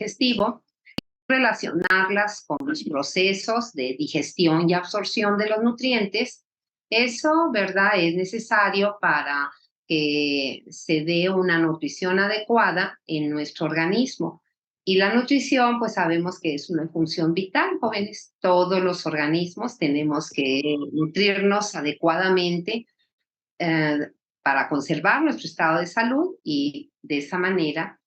digestivo, relacionarlas con los procesos de digestión y absorción de los nutrientes. Eso, ¿verdad?, es necesario para que se dé una nutrición adecuada en nuestro organismo. Y la nutrición, pues sabemos que es una función vital, jóvenes. Todos los organismos tenemos que nutrirnos adecuadamente eh, para conservar nuestro estado de salud y de esa manera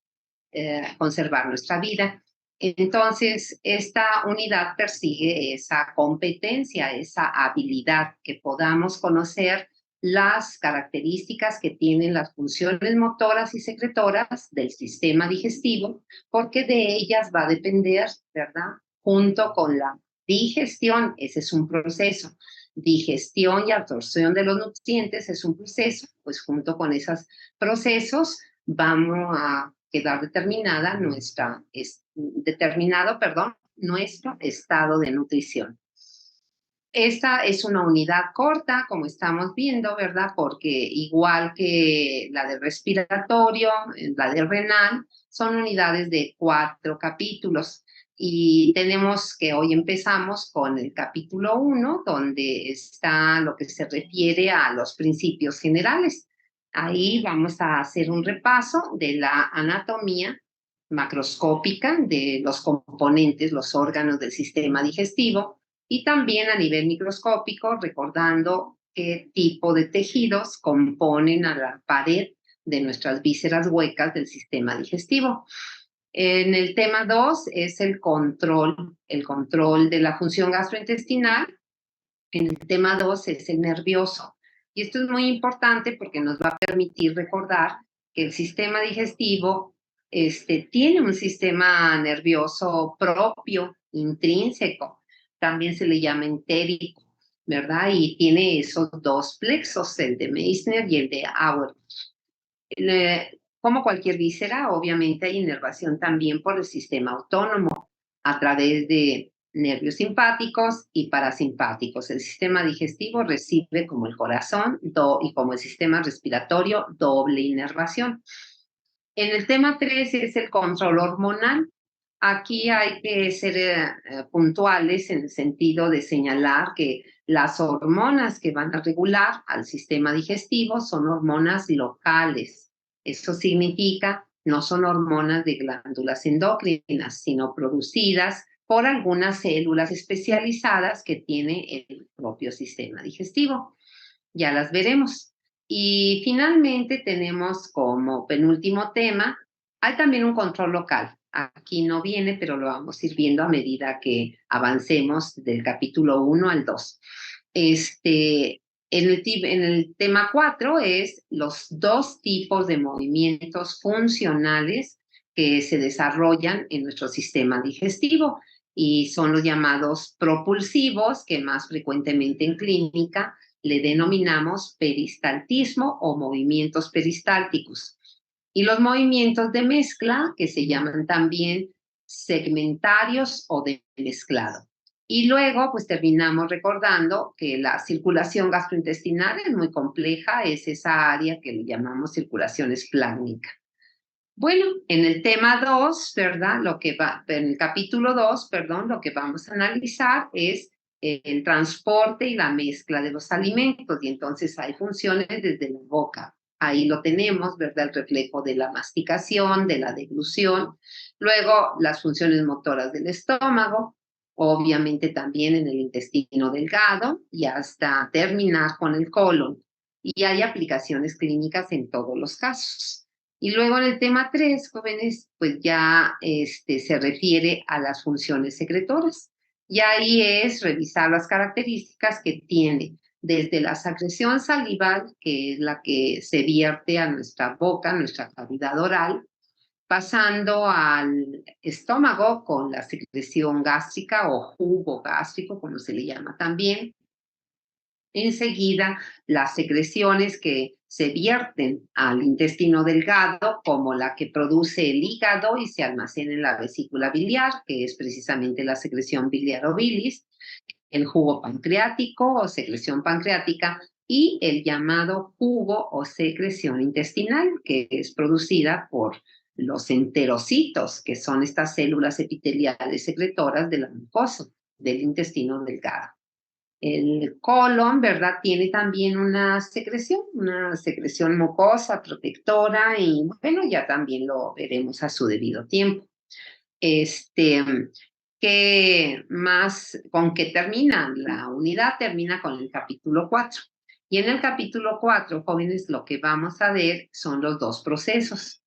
conservar nuestra vida. Entonces, esta unidad persigue esa competencia, esa habilidad, que podamos conocer las características que tienen las funciones motoras y secretoras del sistema digestivo, porque de ellas va a depender, ¿verdad? Junto con la digestión, ese es un proceso. Digestión y absorción de los nutrientes es un proceso, pues junto con esos procesos vamos a quedar determinado, nuestro estado de nutrición. Esta es una unidad corta, como estamos viendo, ¿verdad? Porque igual que la del respiratorio, la del renal, son unidades de 4 capítulos. Y tenemos que hoy empezamos con el capítulo 1, donde está lo que se refiere a los principios generales. Ahí vamos a hacer un repaso de la anatomía macroscópica de los componentes, los órganos del sistema digestivo, y también a nivel microscópico, recordando qué tipo de tejidos componen a la pared de nuestras vísceras huecas del sistema digestivo. En el tema 2 es el control de la función gastrointestinal. En el tema 2 es el nervioso. Y esto es muy importante porque nos va a permitir recordar que el sistema digestivo tiene un sistema nervioso propio, intrínseco. También se le llama entérico, ¿verdad? Y tiene esos 2 plexos, el de Meissner y el de Auer. Como cualquier víscera, obviamente hay inervación también por el sistema autónomo a través de nervios simpáticos y parasimpáticos. El sistema digestivo recibe, como el corazón y como el sistema respiratorio, doble inervación. En el tema 3 es el control hormonal. Aquí hay que ser puntuales en el sentido de señalar que las hormonas que van a regular al sistema digestivo son hormonas locales. Eso significa no son hormonas de glándulas endocrinas, sino producidas por algunas células especializadas que tiene el propio sistema digestivo. Ya las veremos. Y finalmente tenemos como penúltimo tema, hay también un control local. Aquí no viene, pero lo vamos a ir viendo a medida que avancemos del capítulo 1 al 2. En el tema 4 es los 2 tipos de movimientos funcionales que se desarrollan en nuestro sistema digestivo y son los llamados propulsivos, que más frecuentemente en clínica le denominamos peristaltismo o movimientos peristálticos. Y los movimientos de mezcla, que se llaman también segmentarios o de mezclado. Y luego, pues terminamos recordando que la circulación gastrointestinal es muy compleja, es esa área que le llamamos circulación esplácnica. Bueno, en el tema 2, ¿verdad? En el capítulo 2, perdón, lo que vamos a analizar es el transporte y la mezcla de los alimentos. Y entonces hay funciones desde la boca. Ahí lo tenemos, ¿verdad? El reflejo de la masticación, de la deglución. Luego, las funciones motoras del estómago, obviamente también en el intestino delgado y hasta terminar con el colon. Y hay aplicaciones clínicas en todos los casos. Y luego en el tema 3, jóvenes, pues ya se refiere a las funciones secretoras. Y ahí es revisar las características que tiene desde la secreción salival, que es la que se vierte a nuestra boca, nuestra cavidad oral, pasando al estómago con la secreción gástrica o jugo gástrico, como se le llama también. Enseguida, las secreciones que se vierten al intestino delgado, como la que produce el hígado y se almacena en la vesícula biliar, que es precisamente la secreción biliarobilis, el jugo pancreático o secreción pancreática y el llamado jugo o secreción intestinal, que es producida por los enterocitos, que son estas células epiteliales secretoras de la mucosa, del intestino delgado. El colon, ¿verdad? Tiene también una secreción mucosa, protectora, y bueno, ya también lo veremos a su debido tiempo. ¿Qué más? ¿Con qué termina? La unidad termina con el capítulo 4. Y en el capítulo 4, jóvenes, lo que vamos a ver son los dos procesos,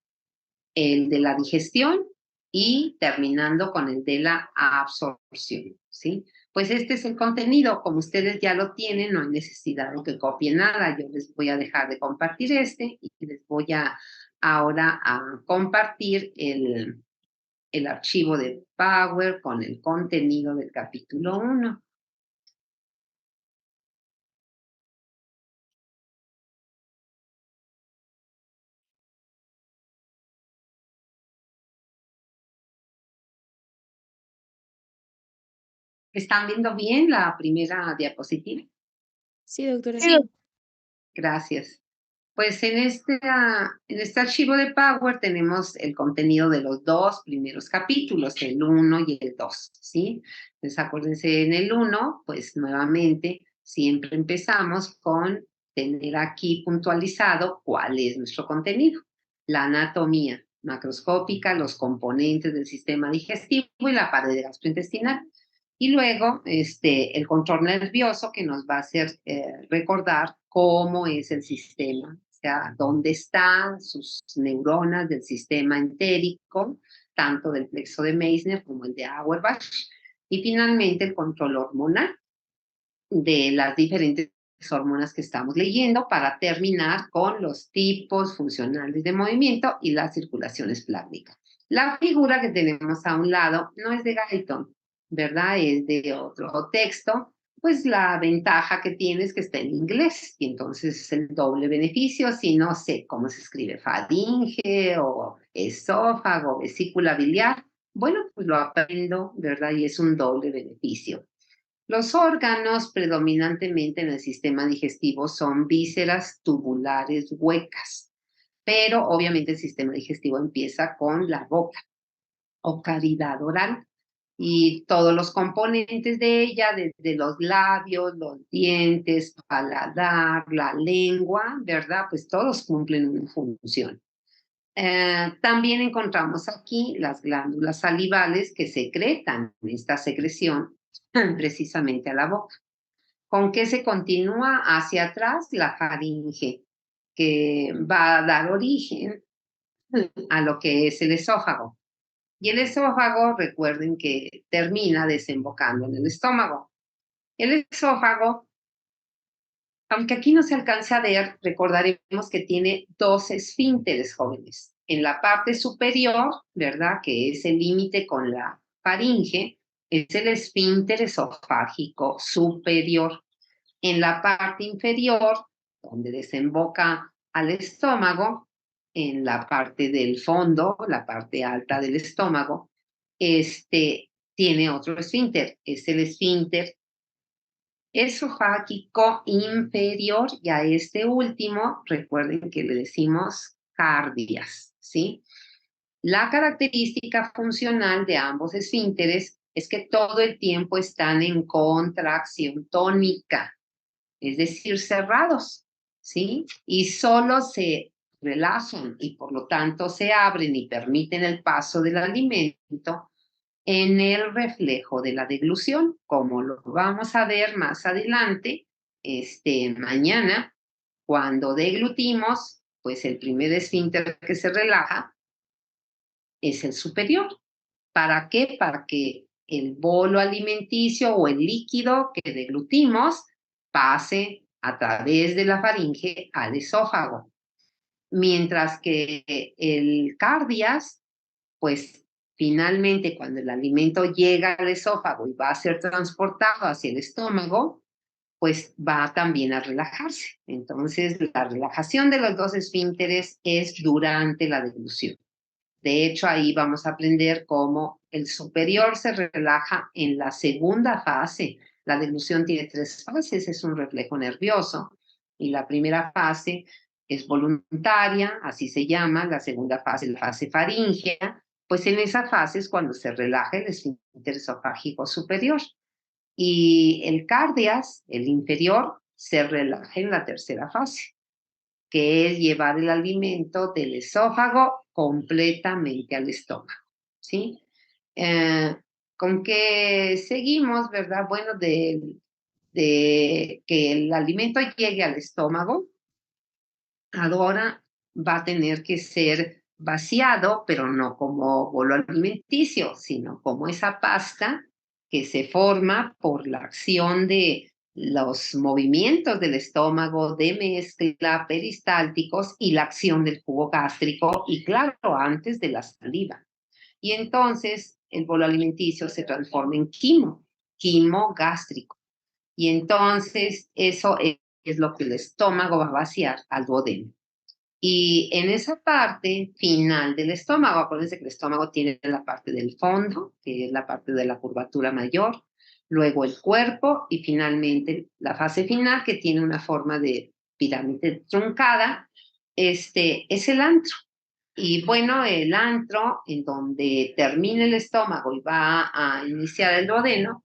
el de la digestión y terminando con el de la absorción, ¿sí? Pues este es el contenido, como ustedes ya lo tienen, no hay necesidad de que copien nada, yo les voy a dejar de compartir y les voy ahora a compartir el archivo de Power con el contenido del capítulo 1. ¿Están viendo bien la primera diapositiva? Sí, doctora. Sí. Gracias. Pues en este archivo de Power tenemos el contenido de los dos primeros capítulos, el 1 y el 2, ¿sí? Entonces acuérdense, en el 1, pues nuevamente siempre empezamos con tener aquí puntualizado cuál es nuestro contenido. La anatomía macroscópica, los componentes del sistema digestivo y la pared gastrointestinal. Y luego el control nervioso que nos va a hacer recordar cómo es el sistema, o sea, dónde están sus neuronas del sistema entérico, tanto del plexo de Meissner como el de Auerbach. Y finalmente el control hormonal de las diferentes hormonas que estamos leyendo para terminar con los tipos funcionales de movimiento y la circulación esplácnica. La figura que tenemos a un lado no es de Guyton, ¿verdad? Es de otro texto. Pues la ventaja que tiene es que está en inglés y entonces es el doble beneficio. Si no sé cómo se escribe faringe o esófago, vesícula biliar, bueno, pues lo aprendo, ¿verdad? Y es un doble beneficio. Los órganos predominantemente en el sistema digestivo son vísceras tubulares huecas, pero obviamente el sistema digestivo empieza con la boca o cavidad oral y todos los componentes de ella, desde los labios, los dientes, paladar, la lengua, ¿verdad? Pues todos cumplen una función. También encontramos aquí las glándulas salivales que secretan esta secreción precisamente a la boca. ¿Con qué se continúa hacia atrás? La faringe, que va a dar origen a lo que es el esófago. Y el esófago, recuerden que termina desembocando en el estómago. El esófago, aunque aquí no se alcance a ver, recordaremos que tiene dos esfínteres, jóvenes. En la parte superior, ¿verdad? Que es el límite con la faringe, es el esfínter esofágico superior. En la parte inferior, donde desemboca al estómago, en la parte del fondo, la parte alta del estómago, tiene otro esfínter, es el esfínter esofágico inferior, y a este último, recuerden que le decimos cardias, ¿sí? La característica funcional de ambos esfínteres es que todo el tiempo están en contracción tónica, es decir, cerrados, ¿sí? Y solo se relajan y por lo tanto se abren y permiten el paso del alimento en el reflejo de la deglución, como lo vamos a ver más adelante, mañana, cuando deglutimos, pues el primer esfínter que se relaja es el superior. ¿Para qué? Para que el bolo alimenticio o el líquido que deglutimos pase a través de la faringe al esófago. Mientras que el cardias, pues finalmente cuando el alimento llega al esófago y va a ser transportado hacia el estómago, pues va también a relajarse. Entonces, la relajación de los dos esfínteres es durante la deglución. De hecho, ahí vamos a aprender cómo el superior se relaja en la segunda fase. La deglución tiene tres fases, es un reflejo nervioso. Y la primera fase es voluntaria, así se llama, la segunda fase, la fase faríngea, pues en esa fase es cuando se relaja el esfínter esofágico superior. Y el cardias, el inferior, se relaja en la tercera fase, que es llevar el alimento del esófago completamente al estómago, ¿sí? ¿Con qué seguimos, verdad? Bueno, de que el alimento llegue al estómago, ahora va a tener que ser vaciado, pero no como bolo alimenticio, sino como esa pasta que se forma por la acción de los movimientos del estómago de mezcla peristálticos y la acción del jugo gástrico y claro, antes de la saliva. Y entonces el bolo alimenticio se transforma en quimo gástrico. Y entonces eso es lo que el estómago va a vaciar al duodeno. Y en esa parte final del estómago, acuérdense que el estómago tiene la parte del fondo, que es la parte de la curvatura mayor, luego el cuerpo y finalmente la fase final, que tiene una forma de pirámide truncada, es el antro. Y bueno, el antro, en donde termina el estómago y va a iniciar el duodeno,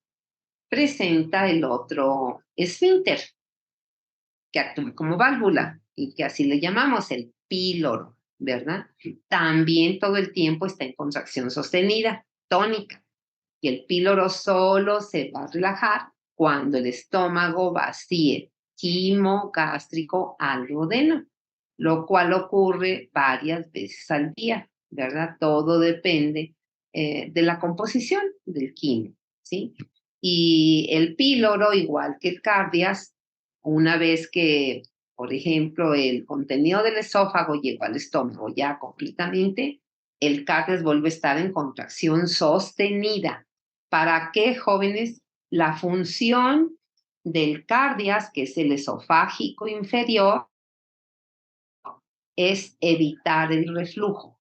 presenta el otro esfínter, que actúa como válvula y que así le llamamos el píloro, ¿verdad? También todo el tiempo está en contracción sostenida, tónica, y el píloro solo se va a relajar cuando el estómago vacíe quimo gástrico al duodeno, lo cual ocurre varias veces al día, ¿verdad? Todo depende de la composición del quimo, ¿sí? Y el píloro, igual que el cardias, una vez que, por ejemplo, el contenido del esófago llegó al estómago ya completamente, el cardias vuelve a estar en contracción sostenida. ¿Para qué, jóvenes? La función del cardias, que es el esofágico inferior, es evitar el reflujo,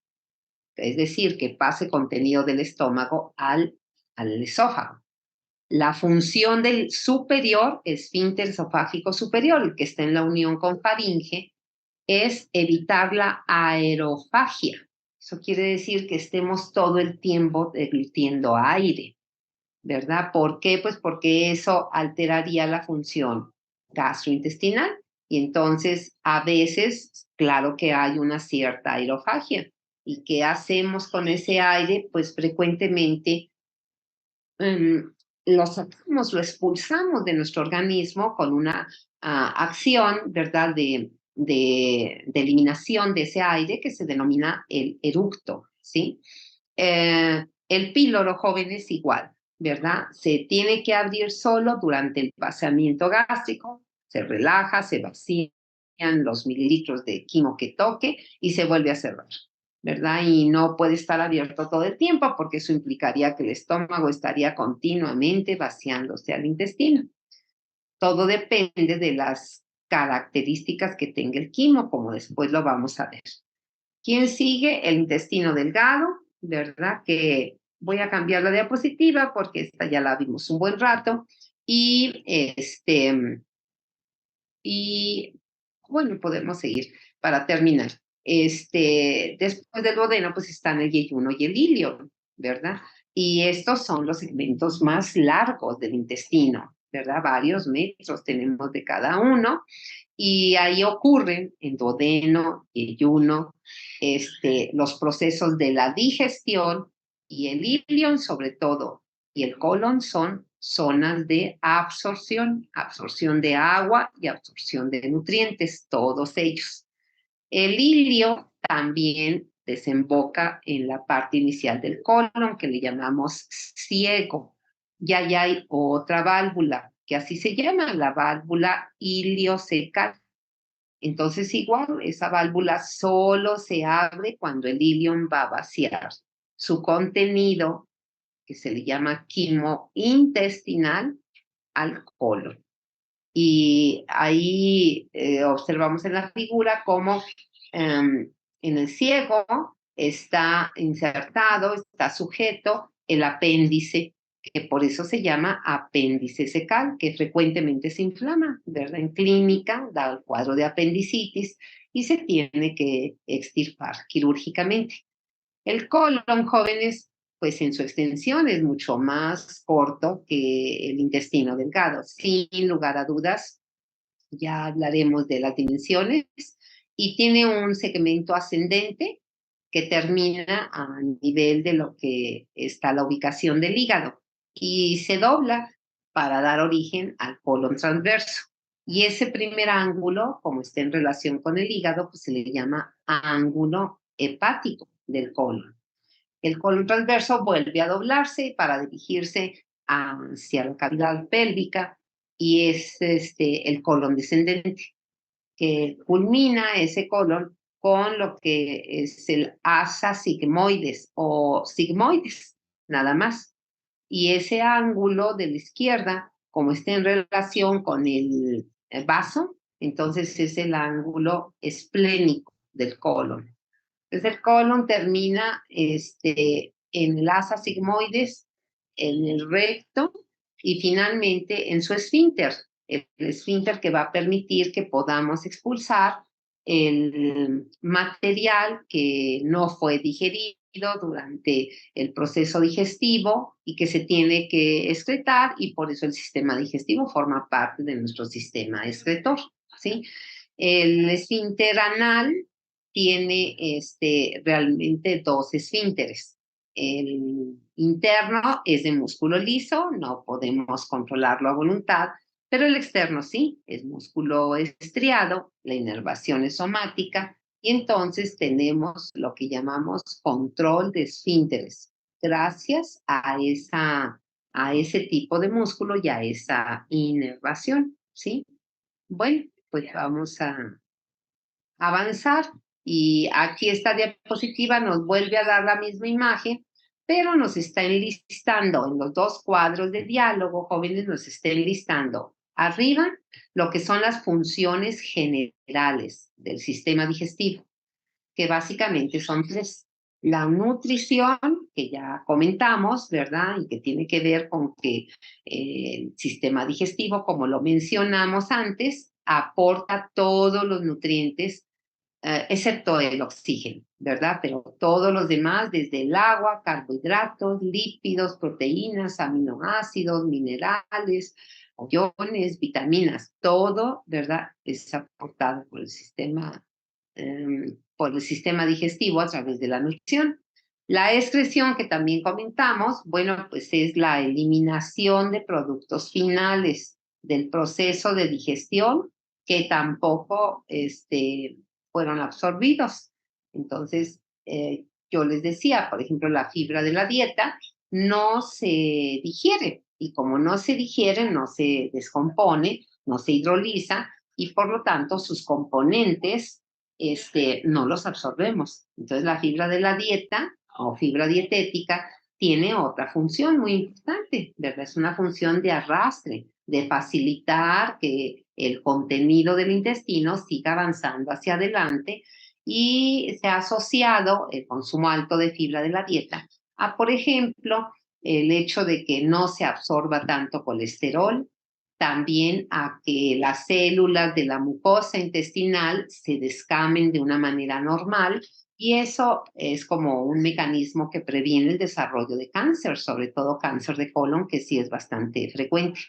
es decir, que pase contenido del estómago al esófago. La función del superior, esfínter esofágico superior, el que está en la unión con faringe, es evitar la aerofagia. Eso quiere decir que estemos todo el tiempo deglutiendo aire, ¿verdad? ¿Por qué? Pues porque eso alteraría la función gastrointestinal y entonces a veces, claro que hay una cierta aerofagia. ¿Y qué hacemos con ese aire? Pues frecuentemente lo sacamos, lo expulsamos de nuestro organismo con una acción, ¿verdad?, de eliminación de ese aire que se denomina el eructo, ¿sí? El píloro, joven, es igual, ¿verdad? Se tiene que abrir solo durante el vaciamiento gástrico, se relaja, se vacían los mililitros de quimo que toque y se vuelve a cerrar, ¿verdad? Y no puede estar abierto todo el tiempo porque eso implicaría que el estómago estaría continuamente vaciándose al intestino. Todo depende de las características que tenga el quimo, como después lo vamos a ver. ¿Quién sigue? El intestino delgado, ¿verdad? Que voy a cambiar la diapositiva porque esta ya la vimos un buen rato. Y bueno, podemos seguir para terminar. Después del duodeno, pues están el yeyuno y el ilio, ¿verdad? Y estos son los segmentos más largos del intestino, ¿verdad? Varios metros tenemos de cada uno. Y ahí ocurren en duodeno, yeyuno, los procesos de la digestión y el ilion sobre todo y el colon son zonas de absorción, absorción de agua y absorción de nutrientes, todos ellos. El ilio también desemboca en la parte inicial del colon, que le llamamos ciego. Ya hay otra válvula, que así se llama, la válvula iliocecal. Entonces, igual, esa válvula solo se abre cuando el ilion va a vaciar su contenido, que se le llama quimo intestinal, al colon. Y ahí observamos en la figura cómo en el ciego está insertado, está sujeto el apéndice, que por eso se llama apéndice cecal, que frecuentemente se inflama, ¿verdad? En clínica da el cuadro de apendicitis y se tiene que extirpar quirúrgicamente. El colon, jóvenes, pues en su extensión es mucho más corto que el intestino delgado. Sin lugar a dudas, ya hablaremos de las dimensiones, y tiene un segmento ascendente que termina a nivel de lo que está la ubicación del hígado y se dobla para dar origen al colon transverso. Y ese primer ángulo, como está en relación con el hígado, pues se le llama ángulo hepático del colon. El colon transverso vuelve a doblarse para dirigirse hacia la cavidad pélvica y es el colon descendente, que culmina ese colon con lo que es el asa sigmoides o sigmoides, nada más. Y ese ángulo de la izquierda, como está en relación con el vaso, entonces es el ángulo esplénico del colon. Entonces el colon termina en el asa sigmoides, en el recto y finalmente en su esfínter, el esfínter que va a permitir que podamos expulsar el material que no fue digerido durante el proceso digestivo y que se tiene que excretar, y por eso el sistema digestivo forma parte de nuestro sistema excretor, ¿sí? El esfínter anal tiene realmente dos esfínteres. El interno es de músculo liso, no podemos controlarlo a voluntad, pero el externo sí, es músculo estriado, la inervación es somática, y entonces tenemos lo que llamamos control de esfínteres, gracias a ese tipo de músculo y a esa inervación, ¿sí? Bueno, pues vamos a avanzar. Y aquí esta diapositiva nos vuelve a dar la misma imagen, pero nos está enlistando en los dos cuadros de diálogo, jóvenes, nos está enlistando arriba lo que son las funciones generales del sistema digestivo, que básicamente son tres. La nutrición, que ya comentamos, ¿verdad? Y que tiene que ver con que el sistema digestivo, como lo mencionamos antes, aporta todos los nutrientes excepto el oxígeno, ¿verdad? Pero todos los demás, desde el agua, carbohidratos, lípidos, proteínas, aminoácidos, minerales, iones, vitaminas, todo, ¿verdad? Es aportado por el sistema digestivo a través de la nutrición. La excreción, que también comentamos, bueno, pues es la eliminación de productos finales del proceso de digestión que tampoco fueron absorbidos. Entonces, yo les decía, por ejemplo, la fibra de la dieta no se digiere, y como no se digiere, no se descompone, no se hidroliza, y por lo tanto sus componentes no los absorbemos. Entonces, la fibra de la dieta o fibra dietética tiene otra función muy importante, ¿verdad? Es una función de arrastre, de facilitar que el contenido del intestino siga avanzando hacia adelante, y se ha asociado el consumo alto de fibra de la dieta a, por ejemplo, el hecho de que no se absorba tanto colesterol, también a que las células de la mucosa intestinal se descamen de una manera normal, y eso es como un mecanismo que previene el desarrollo de cáncer, sobre todo cáncer de colon, que sí es bastante frecuente.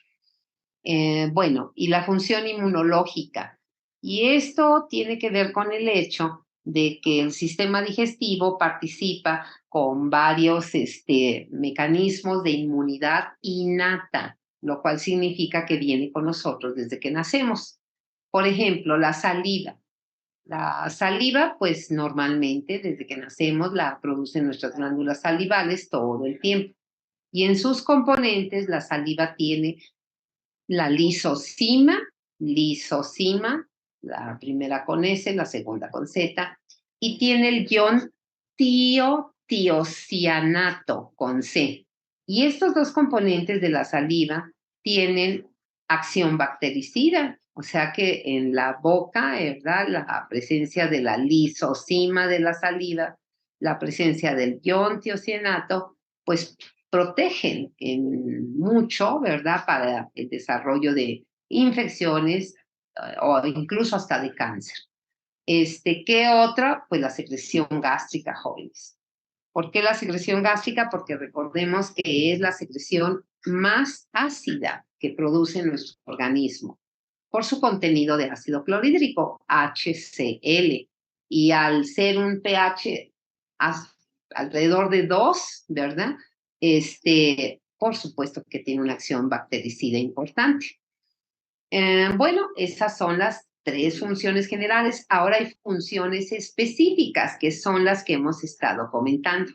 Bueno, y la función inmunológica. Y esto tiene que ver con el hecho de que el sistema digestivo participa con varios mecanismos de inmunidad innata, lo cual significa que viene con nosotros desde que nacemos. Por ejemplo, la saliva. La saliva, pues normalmente desde que nacemos la producen nuestras glándulas salivales todo el tiempo. Y en sus componentes, la saliva tiene la lisocima, la primera con S, la segunda con Z, y tiene el ion tiocianato con C. Y estos dos componentes de la saliva tienen acción bactericida, o sea que en la boca, ¿verdad? La presencia de la lisocima de la saliva, la presencia del ion tiocianato, pues protegen en mucho, ¿verdad? Para el desarrollo de infecciones o incluso hasta de cáncer. ¿Qué otra? Pues la secreción gástrica, jóvenes. ¿Por qué la secreción gástrica? Porque recordemos que es la secreción más ácida que produce nuestro organismo por su contenido de ácido clorhídrico, HCl. Y al ser un pH alrededor de 2, ¿verdad? Por supuesto que tiene una acción bactericida importante. Bueno, esas son las tres funciones generales. Ahora hay funciones específicas, que son las que hemos estado comentando,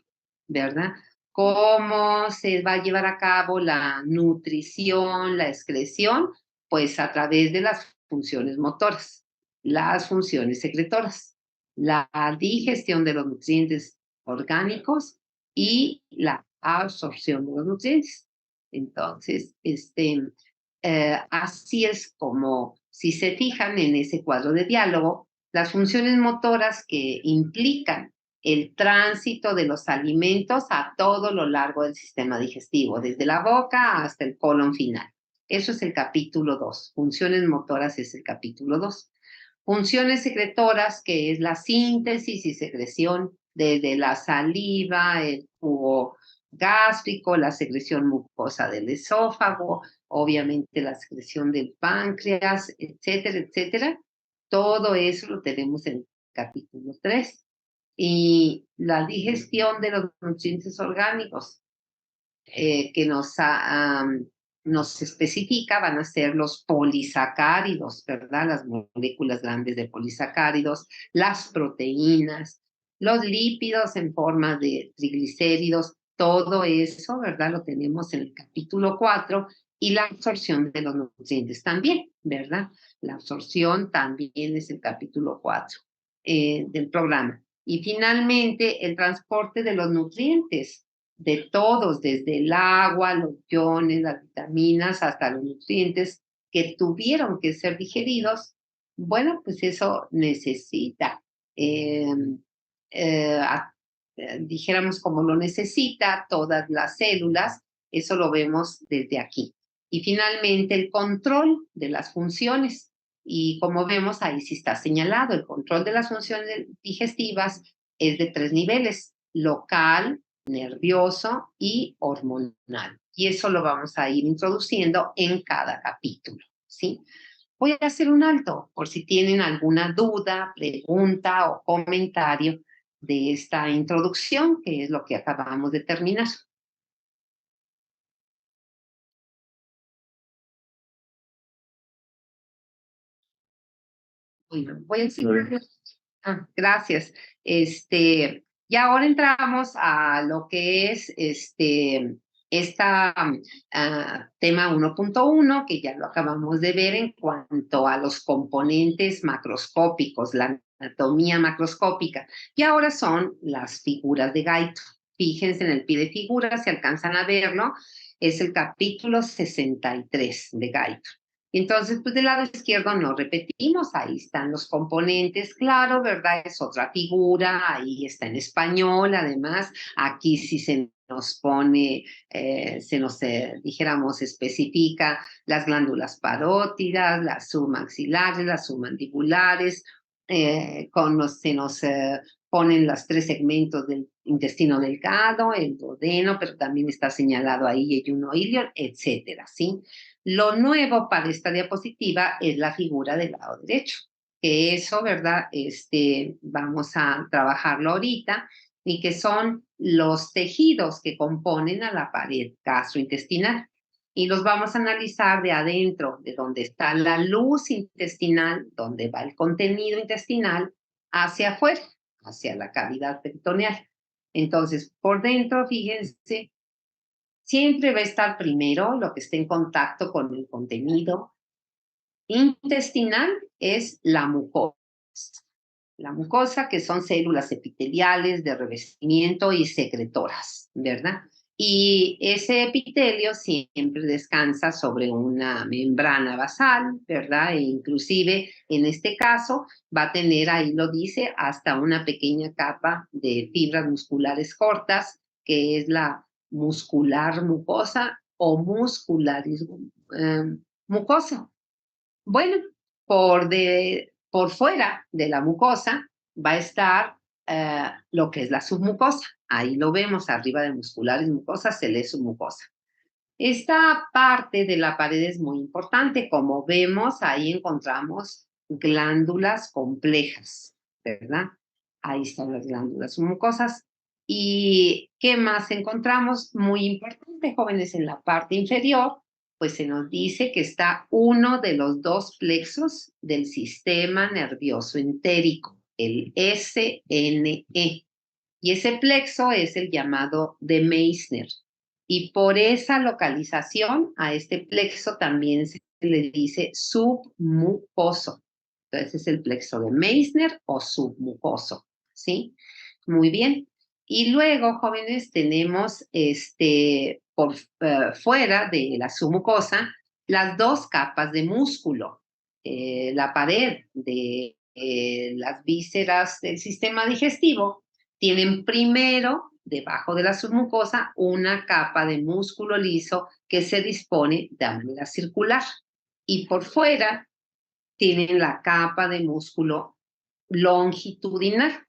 ¿verdad? ¿Cómo se va a llevar a cabo la nutrición, la excreción? Pues a través de las funciones motoras, las funciones secretoras, la digestión de los nutrientes orgánicos y la absorción de los nutrientes. Entonces, así es como, si se fijan en ese cuadro de diálogo, las funciones motoras que implican el tránsito de los alimentos a todo lo largo del sistema digestivo, desde la boca hasta el colon final. Eso es el capítulo 2. Funciones motoras es el capítulo 2. Funciones secretoras, que es la síntesis y secreción desde la saliva, el jugo gástrico, la secreción mucosa del esófago, obviamente la secreción del páncreas, etcétera, etcétera. Todo eso lo tenemos en el capítulo 3. Y la digestión de los nutrientes orgánicos que nos especifica van a ser los polisacáridos, ¿verdad? Las moléculas grandes de polisacáridos, las proteínas, los lípidos en forma de triglicéridos, todo eso, ¿verdad? Lo tenemos en el capítulo 4 y la absorción de los nutrientes también, ¿verdad? La absorción también es el capítulo 4 del programa. Y finalmente, el transporte de los nutrientes, de todos, desde el agua, los iones, las vitaminas, hasta los nutrientes que tuvieron que ser digeridos, bueno, pues eso necesita, eh, eh, dijéramos como lo necesita todas las células, eso lo vemos desde aquí. Y finalmente el control de las funciones. Y como vemos, ahí sí está señalado, el control de las funciones digestivas es de 3 niveles: local, nervioso y hormonal. Y eso lo vamos a ir introduciendo en cada capítulo, ¿sí? Voy a hacer un alto por si tienen alguna duda, pregunta o comentario de esta introducción, que es lo que acabamos de terminar. Bueno, voy a enseñar. Gracias. Y ahora entramos a lo que es esta tema 1.1, que ya lo acabamos de ver en cuanto a los componentes macroscópicos, la anatomía macroscópica. Y ahora son las figuras de Gaito. Fíjense en el pie de figura, si alcanzan a verlo, es el capítulo 63 de Gaito. Entonces, pues del lado izquierdo no repetimos, ahí están los componentes, claro, ¿verdad? Es otra figura, ahí está en español, además, aquí sí se nos pone, dijéramos, especifica las glándulas parótidas, las submaxilares, las submandibulares, se nos ponen los 3 segmentos del intestino delgado, el duodeno, pero también está señalado ahí yeyuno ilion, etcétera, ¿sí? Lo nuevo para esta diapositiva es la figura del lado derecho, que eso, ¿verdad? Vamos a trabajarlo ahorita, y que son los tejidos que componen a la pared gastrointestinal. Y los vamos a analizar de adentro, de donde está la luz intestinal, donde va el contenido intestinal, hacia afuera, hacia la cavidad peritoneal. Entonces, por dentro, fíjense, siempre va a estar primero lo que esté en contacto con el contenido intestinal, es la mucosa. La mucosa, que son células epiteliales de revestimiento y secretoras, ¿verdad? Y ese epitelio siempre descansa sobre una membrana basal, ¿verdad? E inclusive en este caso va a tener, ahí lo dice, hasta una pequeña capa de fibras musculares cortas, que es la muscular mucosa o muscularis mucosa. Bueno, por por fuera de la mucosa va a estar lo que es la submucosa. Ahí lo vemos, arriba de musculares mucosas se lee submucosa. Esta parte de la pared es muy importante. Como vemos, ahí encontramos glándulas complejas, ¿verdad? Ahí están las glándulas submucosas. ¿Y qué más encontramos? Muy importante, jóvenes, en la parte inferior, pues se nos dice que está uno de los dos plexos del sistema nervioso entérico, el SNE. Y ese plexo es el llamado de Meissner. Y por esa localización a este plexo también se le dice submucoso. Entonces es el plexo de Meissner o submucoso, ¿sí? Muy bien. Y luego, jóvenes, tenemos por fuera de la submucosa las dos capas de músculo. La pared de las vísceras del sistema digestivo tienen primero, debajo de la submucosa, una capa de músculo liso que se dispone de manera circular. Y por fuera tienen la capa de músculo longitudinal.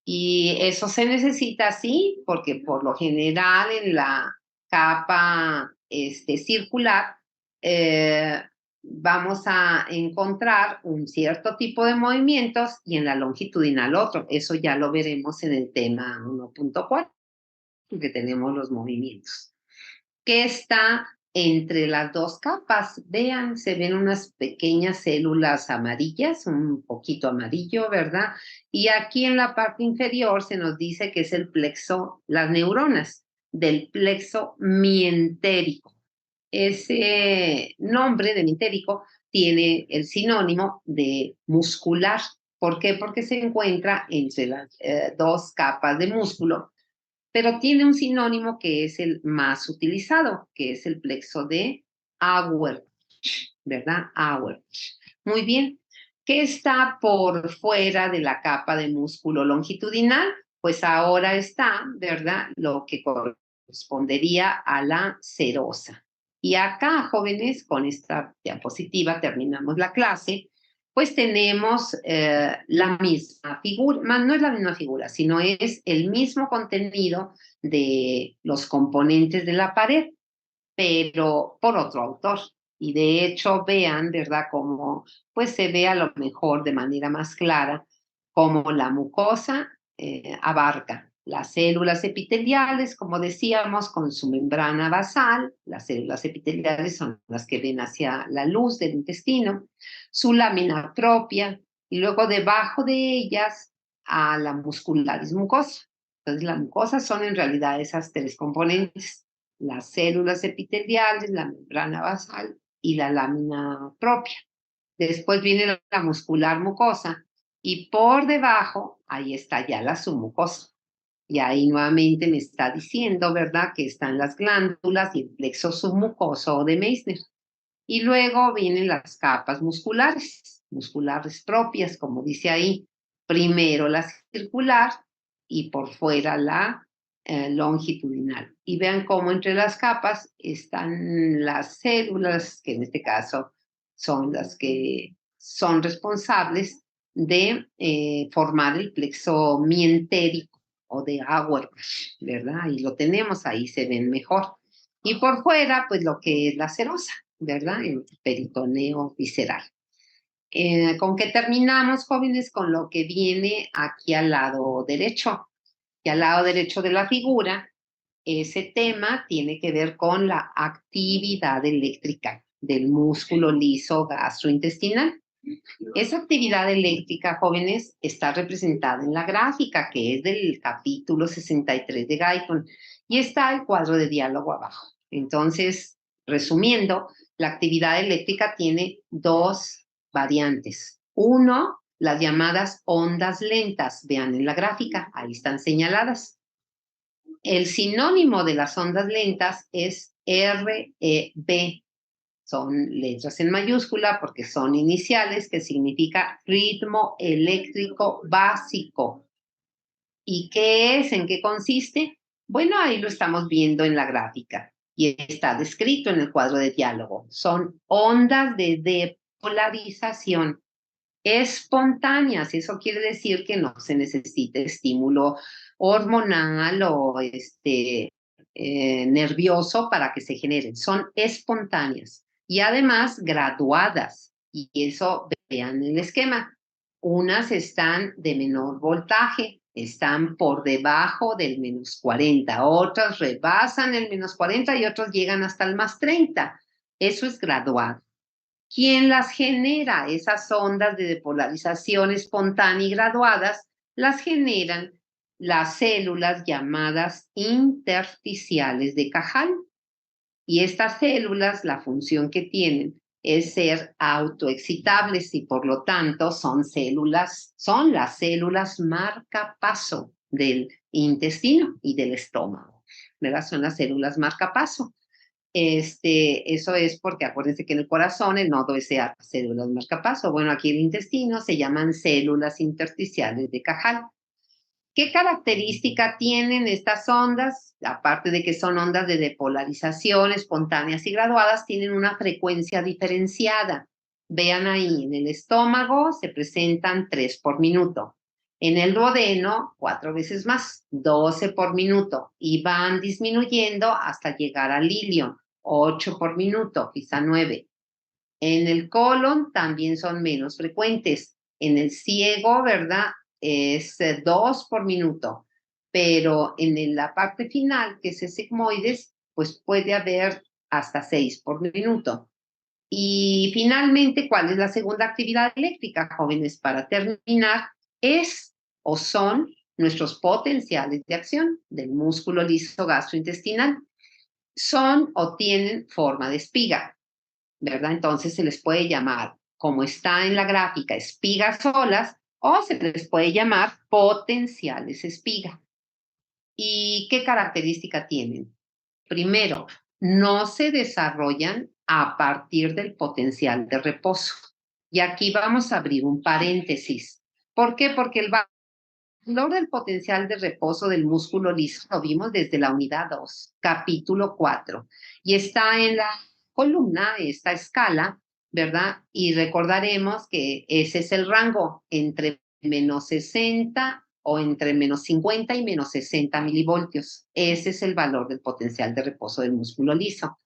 Y eso se necesita así porque por lo general en la capa circular vamos a encontrar un cierto tipo de movimientos y en la longitudinal otro. Eso ya lo veremos en el tema 1.4, que tenemos los movimientos. ¿Qué está entre las dos capas? Vean, se ven unas pequeñas células amarillas, un poquito amarillo, ¿verdad? Y aquí en la parte inferior se nos dice que es el plexo, las neuronas del plexo mientérico. Ese nombre de mientérico tiene el sinónimo de muscular. ¿Por qué? Porque se encuentra entre las dos capas de músculo, pero tiene un sinónimo que es el más utilizado, que es el plexo de Auerbach, ¿verdad? Auerbach. Muy bien. ¿Qué está por fuera de la capa de músculo longitudinal? Pues ahora está, ¿verdad? Lo que correspondería a la serosa. Y acá, jóvenes, con esta diapositiva terminamos la clase. Pues tenemos la misma figura, no es la misma figura, sino es el mismo contenido de los componentes de la pared, pero por otro autor. Y de hecho, vean, ¿verdad?, cómo pues se ve a lo mejor de manera más clara cómo la mucosa abarca las células epiteliales, como decíamos, con su membrana basal. Las células epiteliales son las que ven hacia la luz del intestino, su lámina propia, y luego debajo de ellas a la muscularis mucosa. Entonces, la mucosa son en realidad esas tres componentes: las células epiteliales, la membrana basal y la lámina propia. Después viene la muscular mucosa y por debajo, ahí está ya la submucosa. Y ahí nuevamente me está diciendo, ¿verdad?, que están las glándulas y el plexo submucoso de Meissner. Y luego vienen las capas musculares propias, como dice ahí. Primero la circular y por fuera la longitudinal. Y vean cómo entre las capas están las células, que en este caso son las que son responsables de formar el plexo mientérico o de Auerbach, ¿verdad? Y lo tenemos, ahí se ven mejor. Y por fuera, pues lo que es la serosa, ¿verdad? El peritoneo visceral. ¿Con qué terminamos, jóvenes? Con lo que viene aquí al lado derecho. Y al lado derecho de la figura, ese tema tiene que ver con la actividad eléctrica del músculo liso gastrointestinal. Esa actividad eléctrica, jóvenes, está representada en la gráfica, que es del capítulo 63 de Guyton, y está el cuadro de diálogo abajo. Entonces, resumiendo, la actividad eléctrica tiene dos variantes. Uno, las llamadas ondas lentas. Vean en la gráfica, ahí están señaladas. El sinónimo de las ondas lentas es REB. Son letras en mayúscula porque son iniciales, que significa ritmo eléctrico básico. ¿Y qué es? ¿En qué consiste? Bueno, ahí lo estamos viendo en la gráfica y está descrito en el cuadro de diálogo. Son ondas de depolarización. espontáneas. Eso quiere decir que no se necesita estímulo hormonal o nervioso para que se generen. Son espontáneas y además graduadas. Y eso vean el esquema. Unas están de menor voltaje, están por debajo del -40, otras rebasan el -40 y otras llegan hasta el +30. Eso es graduado. ¿Quién las genera? Esas ondas de depolarización espontánea y graduadas las generan las células llamadas intersticiales de Cajal. Y estas células, la función que tienen es ser autoexcitables y por lo tanto son las células marcapaso del intestino y del estómago, ¿verdad? Son las células marcapaso. Eso es porque acuérdense que en el corazón el nodo es células marcapaso. Bueno, aquí el intestino se llaman células intersticiales de Cajal. ¿Qué característica tienen estas ondas? Aparte de que son ondas de depolarización espontáneas y graduadas, tienen una frecuencia diferenciada. Vean ahí, en el estómago se presentan 3 por minuto. En el duodeno, 4 veces más, 12 por minuto. Y van disminuyendo hasta llegar al ilion, 8 por minuto, quizá 9. En el colon también son menos frecuentes. En el ciego, ¿verdad? Es 2 por minuto. Pero en la parte final, que es el sigmoides, pues puede haber hasta 6 por minuto. Y finalmente, ¿cuál es la segunda actividad eléctrica, jóvenes? Para terminar, es o son nuestros potenciales de acción del músculo liso gastrointestinal. Son o tienen forma de espiga, ¿verdad? Entonces se les puede llamar, como está en la gráfica, espigas solas, o se les puede llamar potenciales espiga. ¿Y qué característica tienen? Primero, no se desarrollan a partir del potencial de reposo. Y aquí vamos a abrir un paréntesis. ¿Por qué? Porque el valor del potencial de reposo del músculo liso lo vimos desde la unidad 2, capítulo 4, y está en la columna, esta escala, ¿verdad? Y recordaremos que ese es el rango entre -60 o entre -50 y -60 milivoltios. Ese es el valor del potencial de reposo del músculo liso.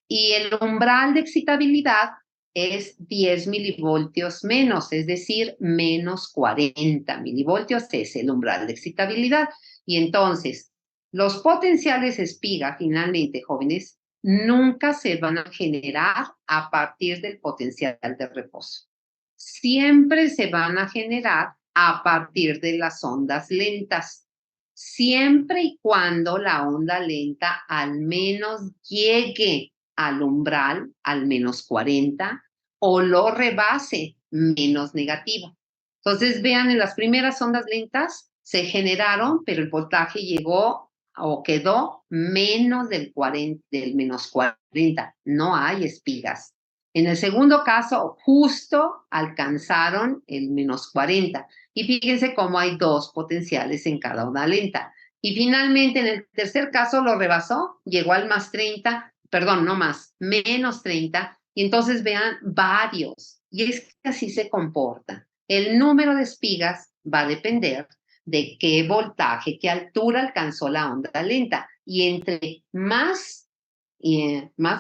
Y el umbral de excitabilidad es 10 milivoltios menos, es decir, menos 40 milivoltios es el umbral de excitabilidad. Y entonces, los potenciales espiga, finalmente, jóvenes, nunca se van a generar a partir del potencial de reposo. Siempre se van a generar a partir de las ondas lentas, siempre y cuando la onda lenta al menos llegue al umbral, al -40, o lo rebase, menos negativo. Entonces, vean, en las primeras ondas lentas se generaron, pero el voltaje llegó o quedó menos del -40. No hay espigas. En el segundo caso, justo alcanzaron el -40. Y fíjense cómo hay 2 potenciales en cada onda lenta. Y finalmente, en el tercer caso, lo rebasó, llegó al +30, perdón, no más, -30, y entonces vean varios. Y es que así se comporta. El número de espigas va a depender de qué voltaje, qué altura alcanzó la onda lenta. Y entre más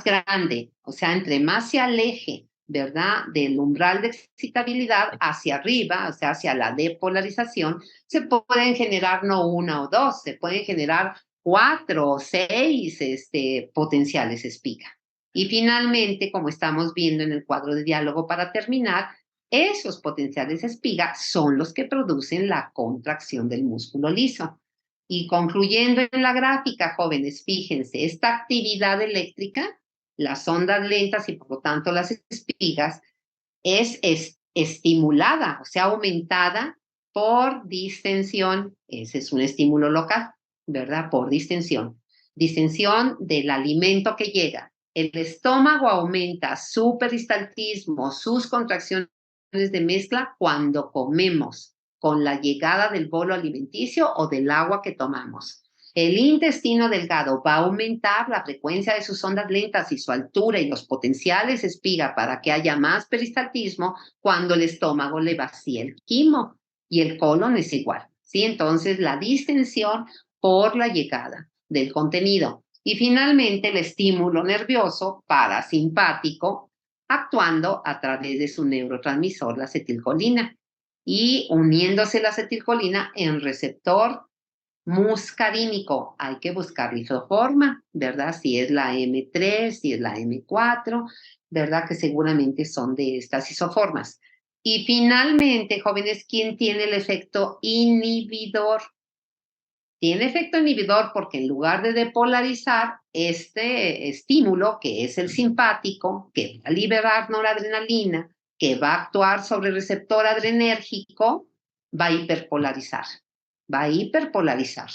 grande, o sea, entre más se aleje, ¿verdad?, del umbral de excitabilidad hacia arriba, o sea, hacia la depolarización, se pueden generar no una o dos, se pueden generar 4 o 6 potenciales espiga. Y finalmente, como estamos viendo en el cuadro de diálogo para terminar, esos potenciales espiga son los que producen la contracción del músculo liso. Y concluyendo en la gráfica, jóvenes, fíjense, esta actividad eléctrica, las ondas lentas y por lo tanto las espigas, es estimulada, o sea, aumentada por distensión. Ese es un estímulo local, ¿verdad? Por distensión. Distensión del alimento que llega. El estómago aumenta su peristaltismo, sus contracciones de mezcla cuando comemos, con la llegada del bolo alimenticio o del agua que tomamos. El intestino delgado va a aumentar la frecuencia de sus ondas lentas y su altura y los potenciales espiga para que haya más peristaltismo cuando el estómago le vacía el quimo y el colon es igual, ¿sí? Entonces, la distensión por la llegada del contenido. Y finalmente, el estímulo nervioso parasimpático actuando a través de su neurotransmisor, la acetilcolina, y uniéndose la acetilcolina en receptor muscarínico. Hay que buscar isoforma, ¿verdad? Si es la M3, si es la M4, ¿verdad? Que seguramente son de estas isoformas. Y finalmente, jóvenes, ¿quién tiene el efecto inhibidor? Tiene efecto inhibidor porque en lugar de depolarizar este estímulo, que es el simpático, que va a liberar noradrenalina, que va a actuar sobre el receptor adrenérgico, va a hiperpolarizar. Va a hiperpolarizar.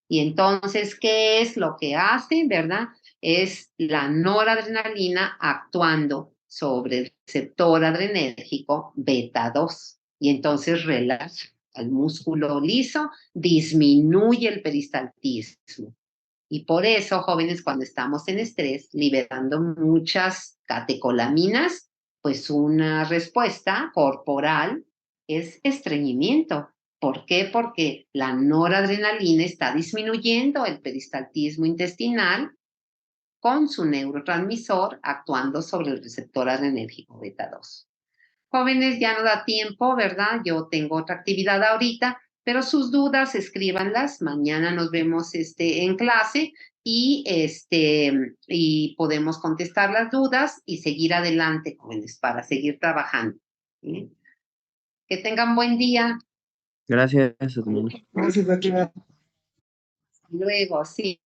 Y entonces, ¿qué es lo que hace, verdad? Es la noradrenalina actuando sobre el receptor adrenérgico beta 2. Y entonces relaja al músculo liso, disminuye el peristaltismo. Y por eso, jóvenes, cuando estamos en estrés, liberando muchas catecolaminas, pues una respuesta corporal es estreñimiento. ¿Por qué? Porque la noradrenalina está disminuyendo el peristaltismo intestinal con su neurotransmisor actuando sobre el receptor adrenérgico beta 2. Jóvenes, ya no da tiempo, ¿verdad? Yo tengo otra actividad ahorita, pero sus dudas escríbanlas. Mañana nos vemos en clase y podemos contestar las dudas y seguir adelante, jóvenes, para seguir trabajando. ¿Sí? Que tengan buen día. Gracias, Edmundo. Gracias, doctora. Luego, sí.